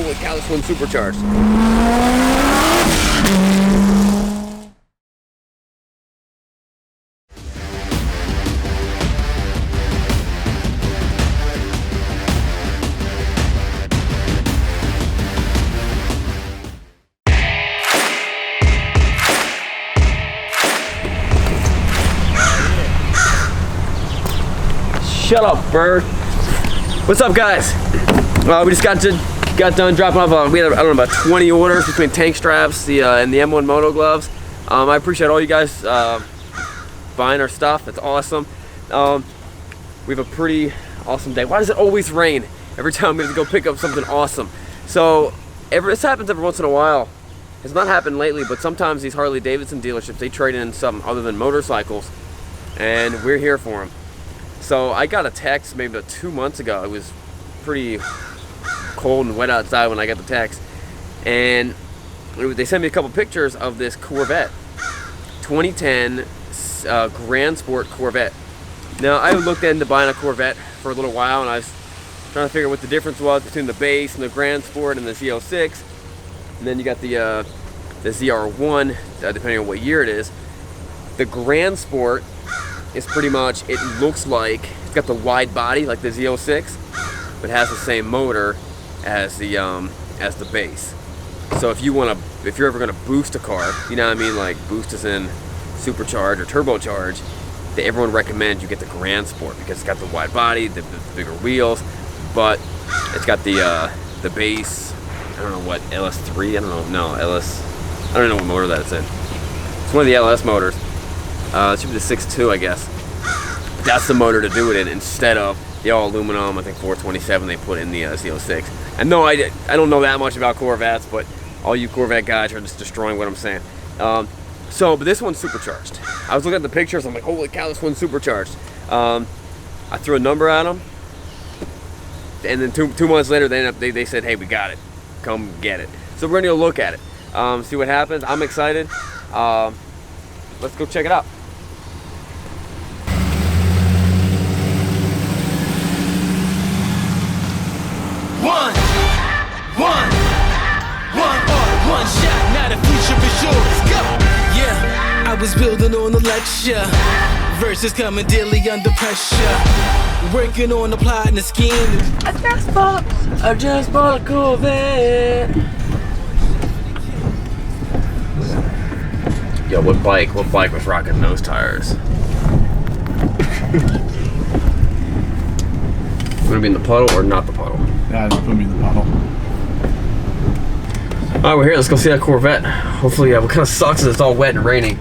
holy cow, this one's supercharged. Shut up, bird. What's up, guys? We just got done dropping off. We had, I don't know, about 20 orders between tank straps, and the M1 moto gloves. I appreciate all you guys buying our stuff. It's awesome. We have a pretty awesome day. Why does it always rain every time we have to go pick up something awesome? So this happens every once in a while. It's not happened lately, but sometimes these Harley Davidson dealerships, they trade in something other than motorcycles, and we're here for them. So I got a text maybe about 2 months ago. It was pretty cold and wet outside when I got the text, and they sent me a couple pictures of this Corvette, 2010 Grand Sport Corvette. Now, I looked into buying a Corvette for a little while, and I was trying to figure out what the difference was between the base and the Grand Sport and the Z06. And then you got the ZR1, depending on what year it is. The Grand Sport is pretty much, it looks like, it's got the wide body like the Z06, but has the same motor as the base. So if you're ever gonna boost a car, you know what I mean, like boost is in supercharge or turbocharge, everyone recommends you get the Grand Sport because it's got the wide body, the bigger wheels, but it's got the base, I don't know what, LS3, I don't know what motor that's in. It's one of the LS motors. It should be the 6.2, I guess. That's the motor to do it in instead of the all aluminum, I think 427 they put in the Z06. And no, I don't know that much about Corvettes, but all you Corvette guys are just destroying what I'm saying. But this one's supercharged. I was looking at the pictures, I'm like, holy cow, this one's supercharged. I threw a number at them, and then two months later, they said, hey, we got it. Come get it. So we're gonna go look at it, see what happens. I'm excited. Let's go check it out. One shot, now the future is yours. Go! Yeah, I was building on the lecture. Verses coming daily under pressure. Working on the plot and the scheme. I just bought a Corvette. Yo, what bike was rocking those tires? Gonna be in the puddle or not the puddle? Yeah, just put me in the puddle. Alright, we're here. Let's go see that Corvette. Hopefully, what kind of sucks is it's all wet and raining,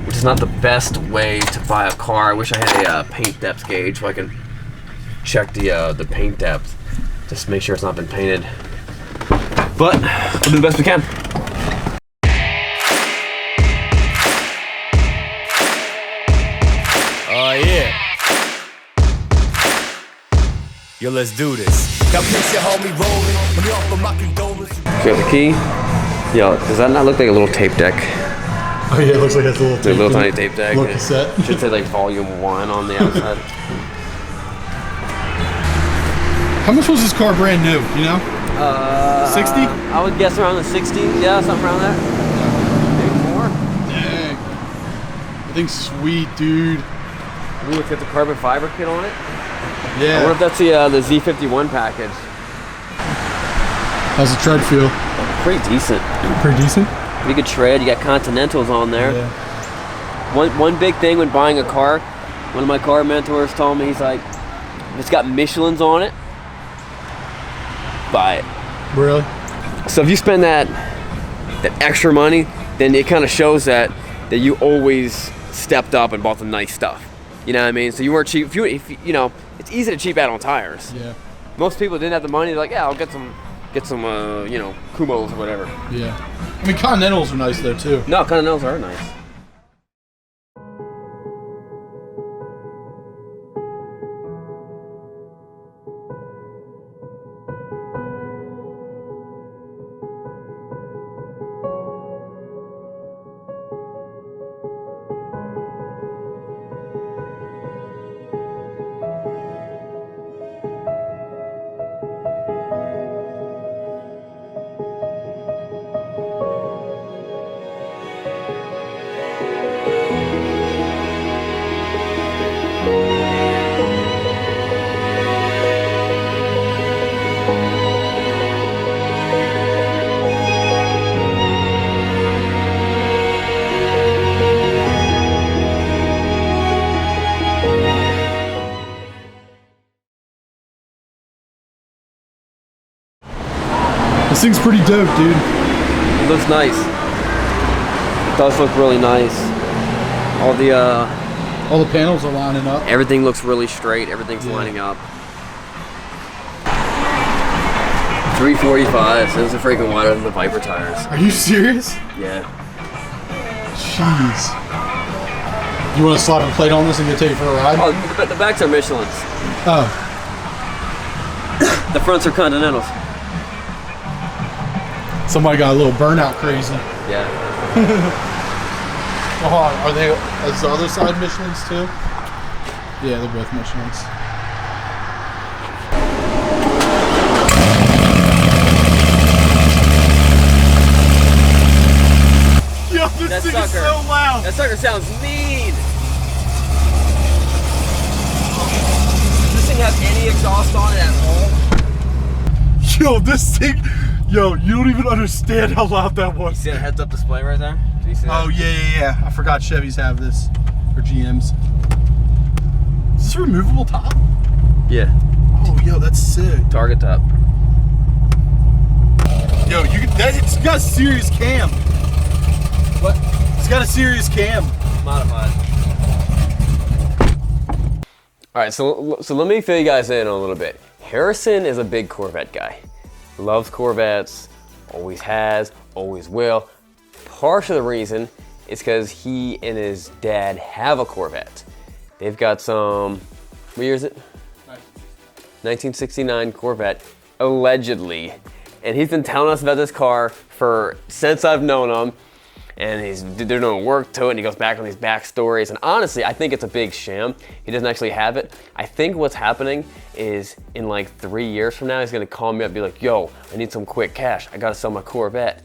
which is not the best way to buy a car. I wish I had a paint depth gauge so I can check the paint depth, just to make sure it's not been painted. But we'll do the best we can. Oh yeah. Yo, let's do this. Now picture homie rolling. Let me offer my condolences. Got the key. Yo, does that not look like a little tape deck? Oh yeah, it looks like that's a little Tiny tape deck. Little cassette. Should say like volume 1 on the outside. How much was this car brand new, you know? 60? I would guess around the 60. Yeah, something around there. Maybe more. Dang. I think sweet, dude. Ooh, it's got the carbon fiber kit on it. Yeah. I wonder if that's the Z51 package. How's the tread feel? Pretty decent. Pretty decent? Pretty good tread. You got Continentals on there. Yeah. One big thing when buying a car, one of my car mentors told me, he's like, if it's got Michelins on it, buy it. Really? So if you spend that extra money, then it kind of shows that you always stepped up and bought the nice stuff. You know what I mean? So you weren't cheap. If you know, it's easy to cheap out on tires. Yeah. Most people didn't have the money. They're like, yeah, I'll get some you know, Kumos or whatever. Yeah. I mean, Continentals are nice though too. No, Continentals are nice. This thing's pretty dope, dude. It looks nice. It does look really nice. All the panels are lining up. Everything looks really straight. Everything's lining up. 345. So this is freaking wider than the Viper tires. Are you serious? Yeah. Jeez. You want to slap a plate on this and go take it for a ride? Oh, the backs are Michelin's. Oh. The fronts are Continentals. Somebody got a little burnout crazy. Yeah. Oh, are they? Is the other side Michelin's too? Yeah, they're both Michelin's. Yo, this thing is so loud. That sucker sounds mean. Does this thing have any exhaust on it at all? Yo, this thing. Yo, you don't even understand how loud that was. You see the heads-up display right there? Do you see that? Oh yeah. I forgot Chevys have this, or GMs. Is this a removable top? Yeah. Oh, yo, that's sick. Target top. Yo, it's got a serious cam. What? It's got a serious cam. Modified. All right, so let me fill you guys in on a little bit. Harrison is a big Corvette guy. Loves Corvettes, always has, always will. Part of the reason is because he and his dad have a Corvette. They've got some, what year is it? 1969 Corvette, allegedly. And he's been telling us about this car since I've known him. And they're doing work to it, and he goes back on these backstories. And honestly, I think it's a big sham. He doesn't actually have it. I think what's happening is in like 3 years from now, he's gonna call me up and be like, yo, I need some quick cash. I gotta sell my Corvette.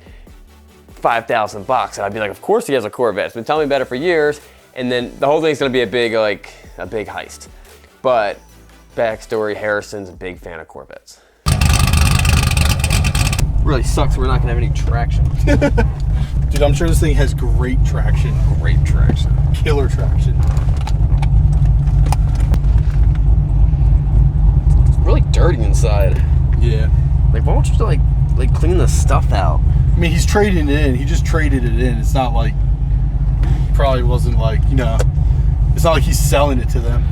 5,000 bucks. And I'd be like, of course he has a Corvette. He's been telling me about it for years. And then the whole thing's gonna be a big heist. But backstory, Harrison's a big fan of Corvettes. Really sucks we're not gonna have any traction. Dude, I'm sure this thing has great traction. Great traction. Killer traction. It's really dirty inside. Yeah. Like, why don't you like clean the stuff out? I mean, he's trading it in. He just traded it in. It's not like, probably wasn't like, it's not like he's selling it to them.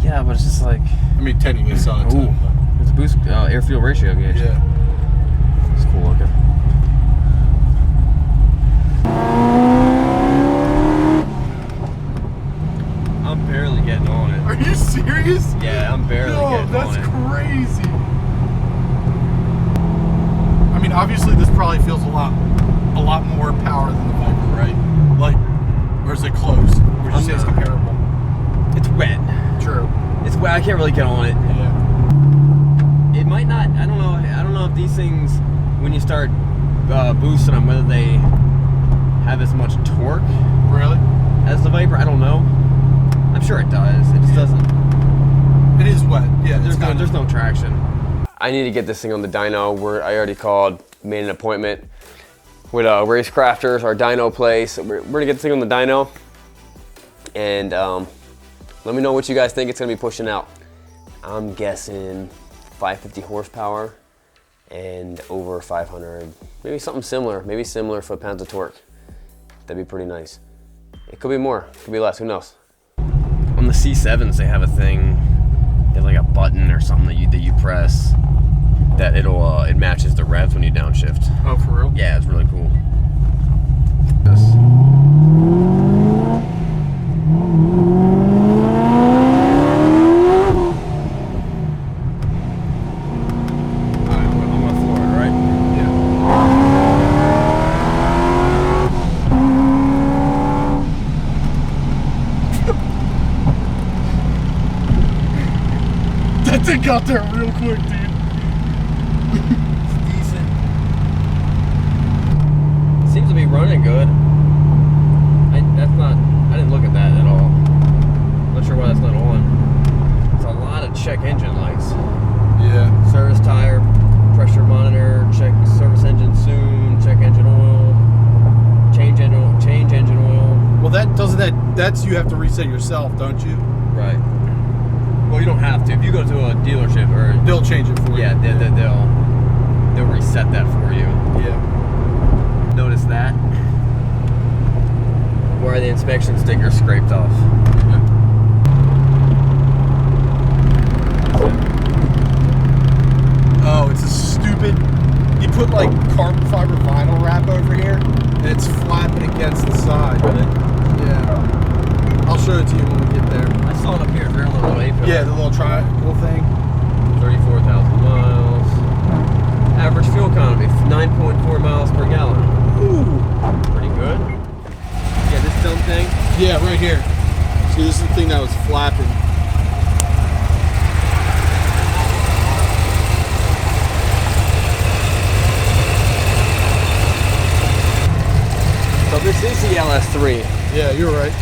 Yeah, but it's just like, I mean, technically selling it to them. But. It's a boost air-fuel ratio gauge. Yeah. It's cool looking. I'm barely getting on it. Are you serious? Yeah, I'm barely getting on it. That's crazy. I mean, obviously this probably feels a lot more power than the Viper, right? Like, or is it close? Would you say it's comparable? It's wet. True. It's wet. I can't really get on it. Yeah. It might not. I don't know if these things, when you start boosting them, whether they have as much torque. Really? As the Viper. I don't know. I'm sure it does. It just doesn't. It is wet. Yeah. There's no traction. I need to get this thing on the dyno. I already made an appointment with Racecrafters, our dyno place. We're gonna get this thing on the dyno, and let me know what you guys think it's gonna be pushing out. I'm guessing 550 horsepower and over 500, maybe something similar, maybe similar foot-pounds of torque. That'd be pretty nice. It could be more, it could be less, who knows? On the C7s, they have a thing, they have like a button or something that you press that it matches the revs when you downshift. Oh, for real? Yeah, it's really cool. That thing got there real quick, dude. Decent. Seems to be running good. I didn't look at that at all. Not sure why that's not on. It's a lot of check engine lights. Yeah. Service tire, pressure monitor, check service engine soon, check engine oil, change engine oil. Well, that's you have to reset yourself, don't you? Right. Well, you don't have to. If you go to a dealership or They'll change it for you. yeah, they'll reset that for you. inspection sticker scraped off. Oh, it's a stupid. He put like carbon fiber vinyl wrap over here, and it's flapping against the side. Yeah. I'll show it to you when we get there. I saw it up here. Very little A-pillar. Yeah, the little triangle thing. 34,000 miles. Average fuel economy, 9.4 miles per gallon. Ooh. Pretty good. Yeah, this dumb thing. Yeah, right here. See, this is the thing that was flapping. So this is the LS3. Yeah, you're right.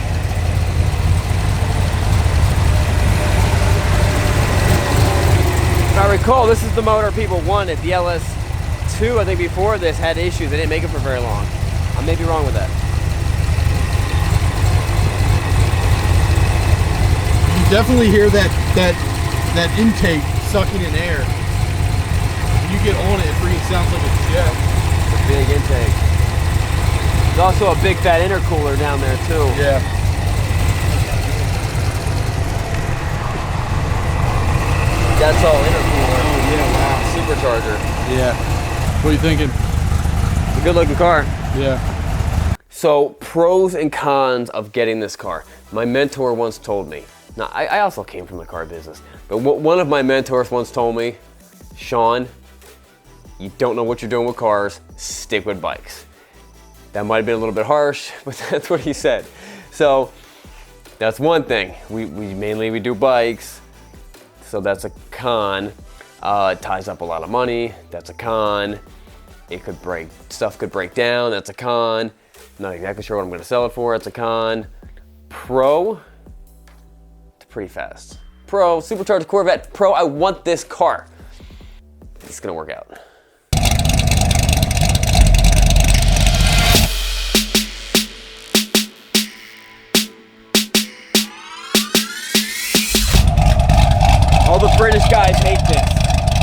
If I recall, this is the motor people wanted. The LS2, I think before this, had issues. They didn't make it for very long. I may be wrong with that. You definitely hear that intake sucking in air. When you get on it, it freaking sounds like a jet. It's a big intake. There's also a big fat intercooler down there too. Yeah. That's all intercooler. Oh yeah, wow. Supercharger. Yeah. What are you thinking? It's a good looking car. Yeah. So, pros and cons of getting this car. My mentor once told me, now I also came from the car business, but one of my mentors once told me, Sean, you don't know what you're doing with cars, stick with bikes. That might have been a little bit harsh, but that's what he said. So, that's one thing. We mainly do bikes, so that's a con. It ties up a lot of money, that's a con. It could break, stuff could break down, that's a con. Not exactly sure what I'm gonna sell it for, that's a con. Pro, it's pretty fast. Pro, supercharged Corvette. Pro, I want this car. It's gonna work out. All the British guys hate this.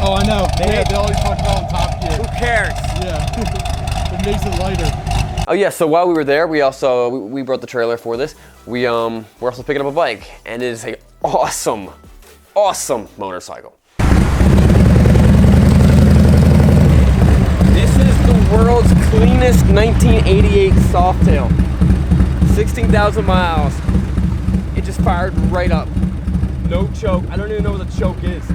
Oh, I know. They always talk about Top Gear. Who cares? Yeah. It makes it lighter. Oh yeah, so while we were there, we brought the trailer for this. We're also picking up a bike, and it is an awesome motorcycle. This is the world's cleanest 1988 Softail. 16,000 miles. It just fired right up. No choke. I don't even know what the choke is.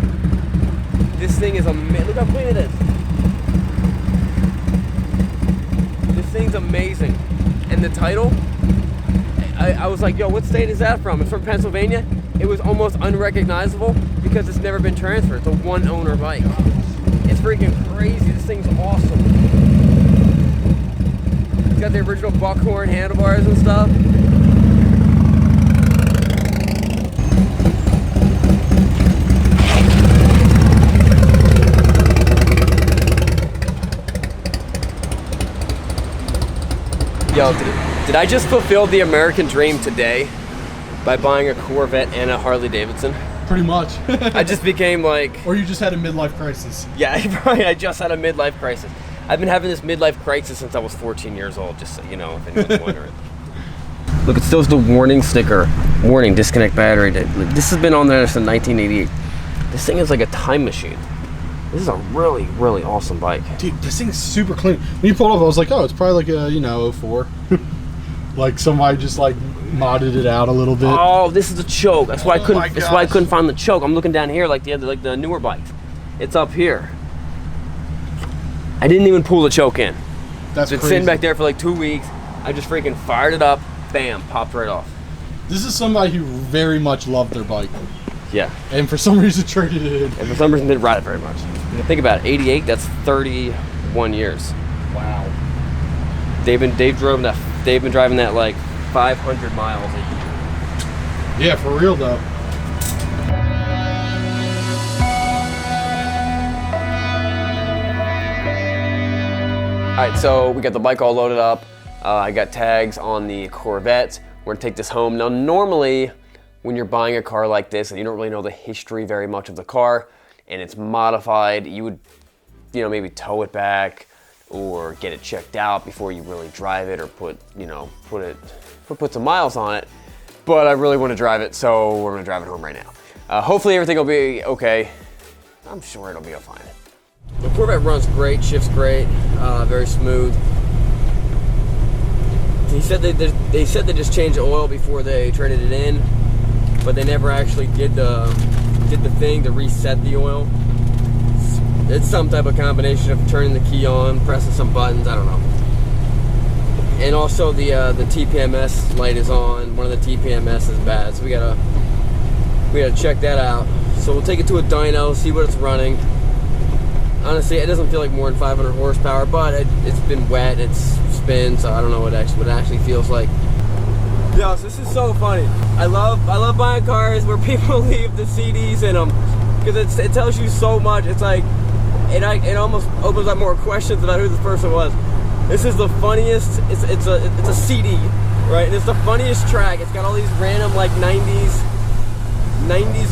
This thing is amazing. Look how clean it is. This thing's amazing. And the title, I was like, yo, what state is that from? It's from Pennsylvania. It was almost unrecognizable because it's never been transferred. It's a one-owner bike. It's freaking crazy. This thing's awesome. It's got the original buckhorn handlebars and stuff. Yo, did I just fulfill the American dream today by buying a Corvette and a Harley Davidson? Pretty much. I just became like... Or you just had a midlife crisis. Yeah, I just had a midlife crisis. I've been having this midlife crisis since I was 14 years old, just so you know, if anyone's wondering. Look, it still has the warning sticker. Warning, disconnect battery. This has been on there since 1988. This thing is like a time machine. This is a really, really awesome bike. Dude, this thing's super clean. When you pulled up, I was like, oh, it's probably like a, 04. Like somebody just like modded it out a little bit. Oh, this is the choke. That's why that's why I couldn't find the choke. I'm looking down here like the newer bikes. It's up here. I didn't even pull the choke in. That's It's crazy. sitting back there for like 2 weeks. I just freaking fired it up. Bam, popped right off. This is somebody who very much loved their bike. Yeah. And for some reason traded it in. And for some reason didn't ride it very much. Think about it, 88, that's 31 years. Wow. They've been driving that like 500 miles a year. Yeah, for real though. All right, so we got the bike all loaded up. I got tags on the Corvette. We're gonna take this home. Now, normally, when you're buying a car like this and you don't really know the history very much of the car and it's modified, you would, maybe tow it back, or get it checked out before you really drive it or put some miles on it. But I really want to drive it, so we're gonna drive it home right now. Hopefully everything will be okay. I'm sure it'll be fine. The Corvette runs great, shifts great, very smooth. They said they just changed the oil before they traded it in, but they never actually did the thing to reset the oil. It's some type of combination of turning the key on, pressing some buttons, I don't know. And also the TPMS light is on. One of the TPMS is bad, so we gotta check that out. So we'll take it to a dyno, see what it's running. Honestly, it doesn't feel like more than 500 horsepower, but it's been wet, it's spin, so I don't know what it actually feels like. Yo, so this is so funny. I love buying cars where people leave the CDs in them, because it tells you so much. It's like it almost opens up more questions about who this person was. This is the funniest. It's a CD, right? And it's the funniest track. It's got all these random like 90s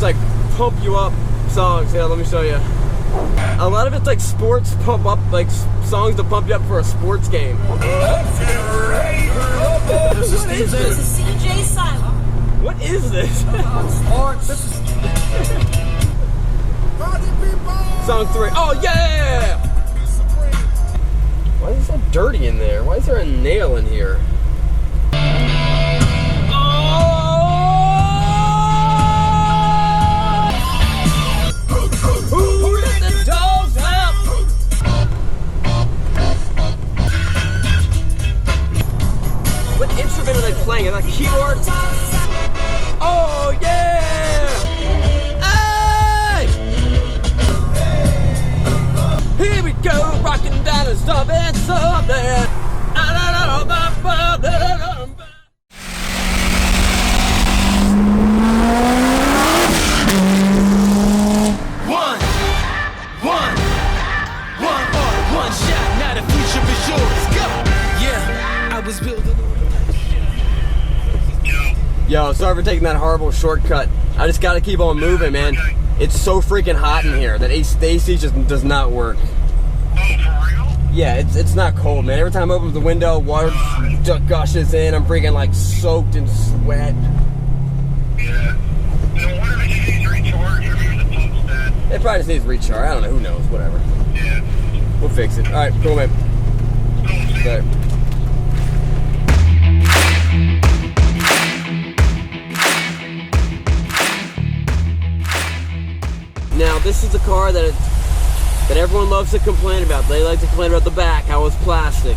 like pump you up songs. Yeah, let me show you. A lot of it's like sports pump up, like songs to pump you up for a sports game. What is this? This is CJ Silent. What is this? Song 3. Oh yeah! Why is it so dirty in there? Why is there a nail in here? Who let the dogs out? What instrument are they playing? Is that a keyboard? Oh yeah! Hey! Here we go, rocking down and stomping something. One shot, now the future is yours. Go! Yeah, I was building. Yo, sorry for taking that horrible shortcut. I just gotta keep on moving, man. It's so freaking hot in here that the AC just does not work. Oh, for real? Yeah, it's not cold, man. Every time I open the window, water gushes in. I'm freaking like soaked in sweat. Yeah. So what if it just needs recharge or maybe the pump's dead? It probably just needs recharge. I don't know. Who knows? Whatever. Yeah. We'll fix it. All right, cool, man. Bye. Now, this is a car that everyone loves to complain about. They like to complain about the back, how it's plastic.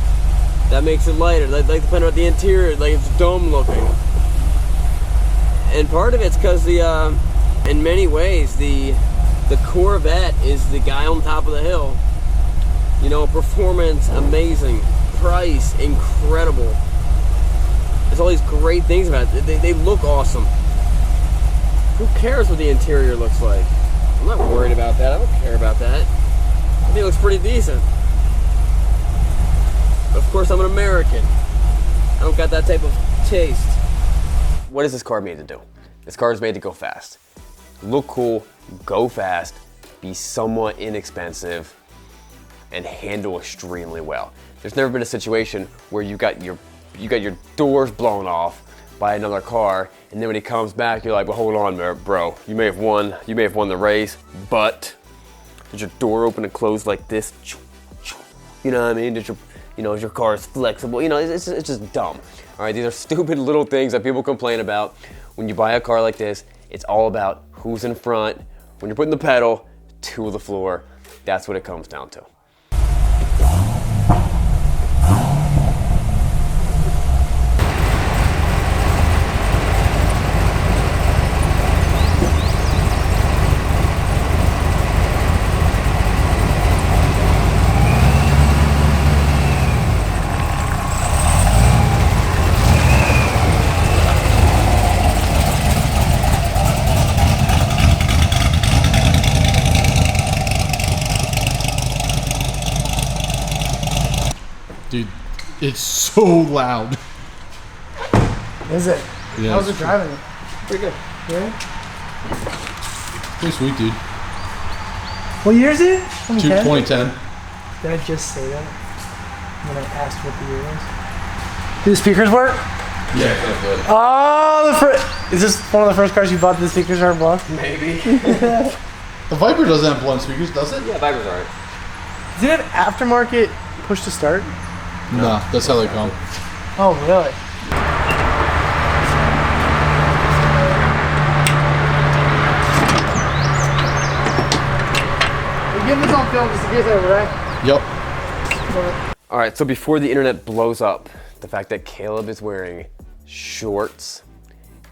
That makes it lighter. They like to complain about the interior, like it's dome looking. And part of it's because in many ways, the Corvette is the guy on top of the hill. You know, performance, amazing. Price, incredible. There's all these great things about it. They look awesome. Who cares what the interior looks like? I'm not worried about that. I don't care about that. I think it looks pretty decent. But of course, I'm an American. I don't got that type of taste. What is this car made to do? This car is made to go fast. Look cool, go fast, be somewhat inexpensive, and handle extremely well. There's never been a situation where you got your doors blown off by another car, and then when he comes back, you're like, well, hold on, bro. You may have won the race, but did your door open and close like this? You know what I mean? Is your car is flexible? You know, it's just dumb. All right, these are stupid little things that people complain about. When you buy a car like this, it's all about who's in front. When you're putting the pedal to the floor, that's what it comes down to. Dude, it's so loud. Is it? Yeah, How's it it's driving it? Pretty good. Really? pretty sweet, dude. What year is it? 2010? 2010. Did I just say that? when I asked what the year was. Do the speakers work? Yeah, that's good. Oh, is this one of the first cars you bought? The speakers are blocked? Maybe. The Viper doesn't have blown speakers, does it? Yeah, Viper's alright. Does it have aftermarket push to start? No, that's how they come. Oh, really? We're getting this on film just in case I wreck. Yep. Alright, so before the internet blows up, the fact that Caleb is wearing shorts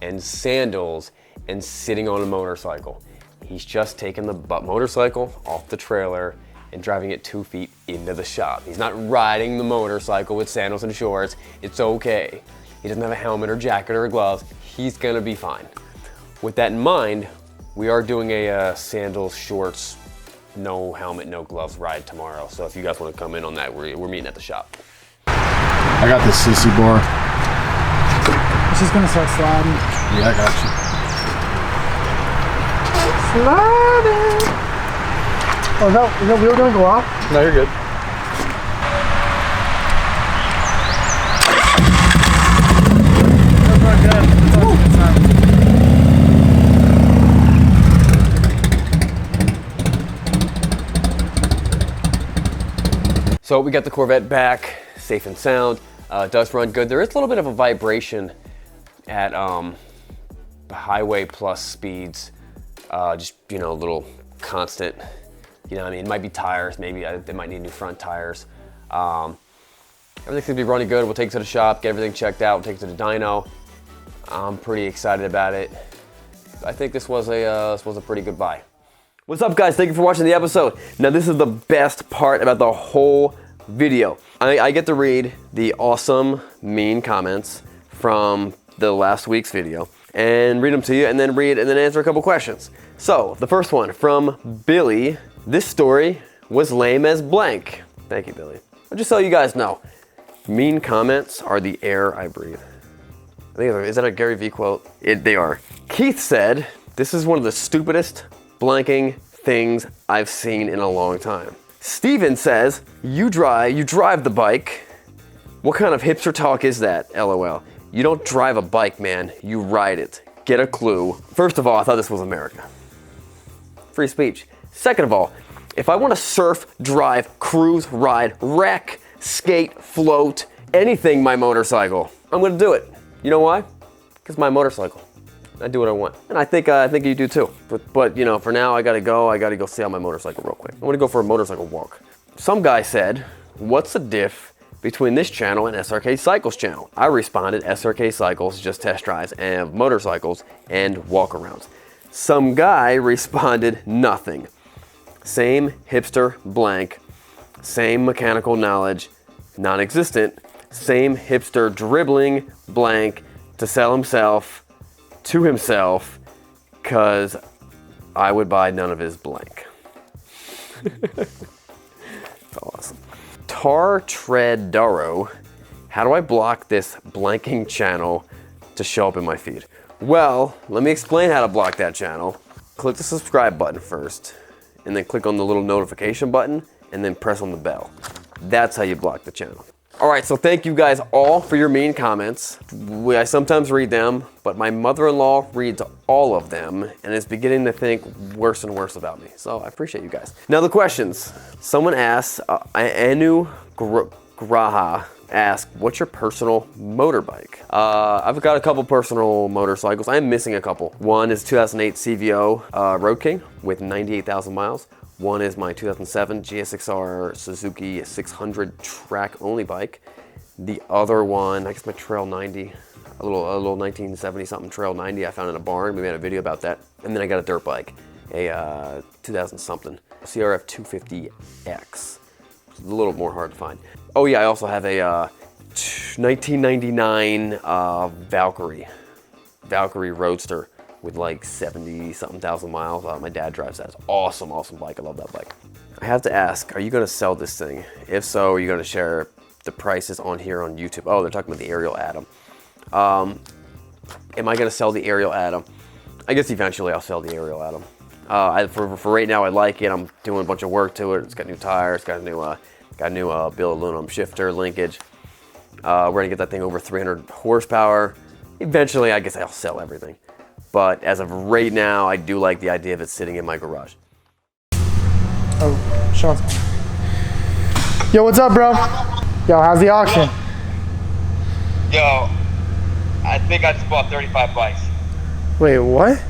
and sandals and sitting on a motorcycle. He's just taken the motorcycle off the trailer and driving it 2 feet into the shop. He's not riding the motorcycle with sandals and shorts. It's okay. He doesn't have a helmet or jacket or gloves. He's gonna be fine. With that in mind, we are doing a sandals, shorts, no helmet, no gloves ride tomorrow. So if you guys wanna come in on that, we're meeting at the shop. I got this sissy bar. It's just gonna start sliding. Yeah, I got you. Sliding! Oh, is that wheel gonna go off? No, you're good. That's not good. That's always a good sign. So we got the Corvette back, safe and sound. It does run good. There is a little bit of a vibration at highway plus speeds. Just, you know, a little constant. You know what I mean? It might be tires, maybe they might need new front tires. Everything's gonna be running good. We'll take it to the shop, get everything checked out, we'll take it to the dyno. I'm pretty excited about it. I think this was a pretty good buy. What's up, guys? Thank you for watching the episode. Now this is the best part about the whole video. I get to read the awesome, mean comments from the last week's video and read them to you and then answer a couple questions. So the first one from Billy. This story was lame as blank. Thank you, Billy. I'll just so you guys know, mean comments are the air I breathe. I think, is that a Gary Vee quote? They are. Keith said, this is one of the stupidest blanking things I've seen in a long time. Steven says, you drive the bike. What kind of hipster talk is that, LOL? You don't drive a bike, man, you ride it. Get a clue. First of all, I thought this was America. Free speech. Second of all, if I want to surf, drive, cruise, ride, wreck, skate, float, anything my motorcycle, I'm gonna do it. You know why? Because my motorcycle. I do what I want. And I think you do too. But you know, for now I gotta go see on my motorcycle real quick. I wanna go for a motorcycle walk. Some guy said, what's the diff between this channel and SRK Cycles channel? I responded, SRK Cycles just test drives and motorcycles and walkarounds. Some guy responded, nothing. Same hipster blank, same mechanical knowledge, non-existent, same hipster dribbling blank to sell himself to himself, cause I would buy none of his blank. That's awesome. Tar Tread Duro, how do I block this blanking channel to show up in my feed? Well, let me explain how to block that channel. Click the subscribe button first, and then click on the little notification button, and then press on the bell. That's how you block the channel. All right, so thank you guys all for your mean comments. I sometimes read them, but my mother-in-law reads all of them and is beginning to think worse and worse about me. So I appreciate you guys. Now the questions. Someone asked, Anu Graha asked, what's your personal motorbike? I've got a couple personal motorcycles. I am missing a couple. One is 2008 CVO Road King with 98,000 miles. One is my 2007 GSXR Suzuki 600 track only bike. The other one, I guess my Trail 90, a little 1970 something Trail 90 I found in a barn. We made a video about that. And then I got a dirt bike, a 2000 something CRF 250X. It's a little more hard to find. Oh yeah, I also have a 1999 Valkyrie Roadster with like 70 something thousand miles. My dad drives that. It's awesome, awesome bike. I love that bike. I have to ask, are you gonna sell this thing? If so, are you gonna share the prices on here on YouTube? Oh, they're talking about the Ariel Atom. Am I gonna sell the Ariel Atom? I guess eventually I'll sell the Ariel Atom. For right now, I like it. I'm doing a bunch of work to it. It's got new tires, it's got a new Got a new billet aluminum shifter linkage. We're gonna get that thing over 300 horsepower. Eventually, I guess I'll sell everything. But as of right now, I do like the idea of it sitting in my garage. Oh, Sean's. Yo, what's up, bro? Yo, how's the auction? Yo, I think I just bought 35 bikes. Wait, what?